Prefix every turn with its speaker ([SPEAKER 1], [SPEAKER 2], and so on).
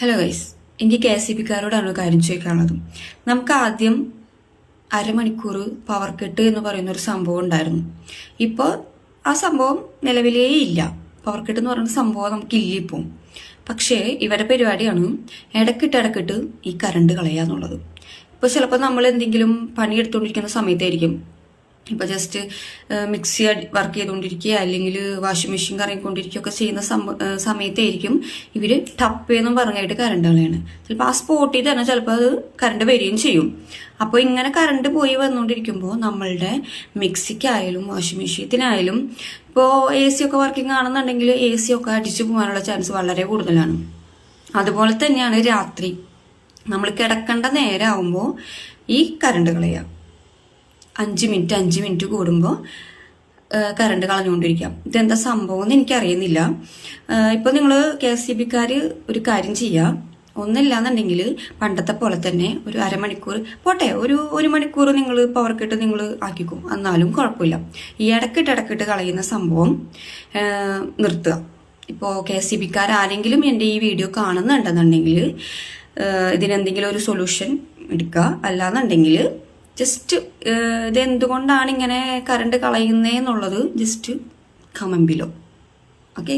[SPEAKER 1] Hello guys, എനിക്ക് KSEBക്കാരോടാണ് ഒരു കാര്യം ചോദിക്കാനുള്ളത്. നമുക്ക് ആദ്യം അരമണിക്കൂർ പവർ കട്ട് എന്ന് പറയുന്ന ഒരു സംഭവം ഉണ്ടായിരുന്നു. ഇപ്പോൾ ആ സംഭവം നിലവിലേ ഇല്ല. പവർ കട്ട് എന്ന് പറയുന്ന സംഭവം നമുക്കില്ല ഇപ്പോൾ. പക്ഷേ ഇവരുടെ പരിപാടിയാണ് ഇടക്കിട്ട് ഈ കറണ്ട് കളയാന്നുള്ളത്. ഇപ്പോൾ ചിലപ്പോൾ നമ്മൾ എന്തെങ്കിലും പണിയെടുത്തുകൊണ്ടിരിക്കുന്ന സമയത്തായിരിക്കും, ഇപ്പോൾ ജസ്റ്റ് മിക്സി വർക്ക് ചെയ്തുകൊണ്ടിരിക്കുക അല്ലെങ്കിൽ വാഷിംഗ് മെഷീൻ കറങ്ങിക്കൊണ്ടിരിക്കുകയൊക്കെ ചെയ്യുന്ന സമയത്തായിരിക്കും ഇവർ ടപ്പേന്നും പറഞ്ഞായിട്ട് കറണ്ട് കളയാണ്. ചിലപ്പോൾ ആ സ്പോട്ടിൽ തന്നെ ചിലപ്പോൾ അത് കറണ്ട് വരികയും ചെയ്യും. അപ്പോൾ ഇങ്ങനെ കറണ്ട് പോയി വന്നുകൊണ്ടിരിക്കുമ്പോൾ നമ്മളുടെ മിക്സിക്കായാലും വാഷിംഗ് മെഷീനത്തിനായാലും ഇപ്പോൾ AC ഒക്കെ വർക്കിംഗ് ആണെന്നുണ്ടെങ്കിൽ AC ഒക്കെ അടിച്ചു പോകാനുള്ള ചാൻസ് വളരെ കൂടുതലാണ്. അതുപോലെ തന്നെയാണ് രാത്രി നമ്മൾ കിടക്കേണ്ട നേരമാകുമ്പോൾ ഈ കറണ്ട് കളയുക. 5 മിനിറ്റ് കൂടുമ്പോൾ കറണ്ട് കളഞ്ഞുകൊണ്ടിരിക്കാം. ഇതെന്താ സംഭവം എന്ന് എനിക്കറിയുന്നില്ല. ഇപ്പോൾ നിങ്ങൾ KSEBക്കാർ ഒരു കാര്യം ചെയ്യുക, ഒന്നില്ലാന്നുണ്ടെങ്കിൽ പണ്ടത്തെ പോലെ തന്നെ ഒരു അരമണിക്കൂർ പോട്ടെ, ഒരു മണിക്കൂർ നിങ്ങൾ പവർ കട്ട് നിങ്ങൾ ആക്കിക്കും, എന്നാലും കുഴപ്പമില്ല. ഈ ഇടക്കിട്ട് കളയുന്ന സംഭവം നിർത്തുക. ഇപ്പോൾ KSEBക്കാർ ആരെങ്കിലും എൻ്റെ ഈ വീഡിയോ കാണുന്നുണ്ടെന്നുണ്ടെങ്കിൽ ഇതിനെന്തെങ്കിലും ഒരു സൊല്യൂഷൻ എടുക്കുക. അല്ലാന്നുണ്ടെങ്കിൽ ജസ്റ്റ് ഇതെന്തുകൊണ്ടാണ് ഇങ്ങനെ കറണ്ട് കളയുന്നതെന്നുള്ളത് ജസ്റ്റ് കമന്റ് ബിലോ. ഓക്കെ.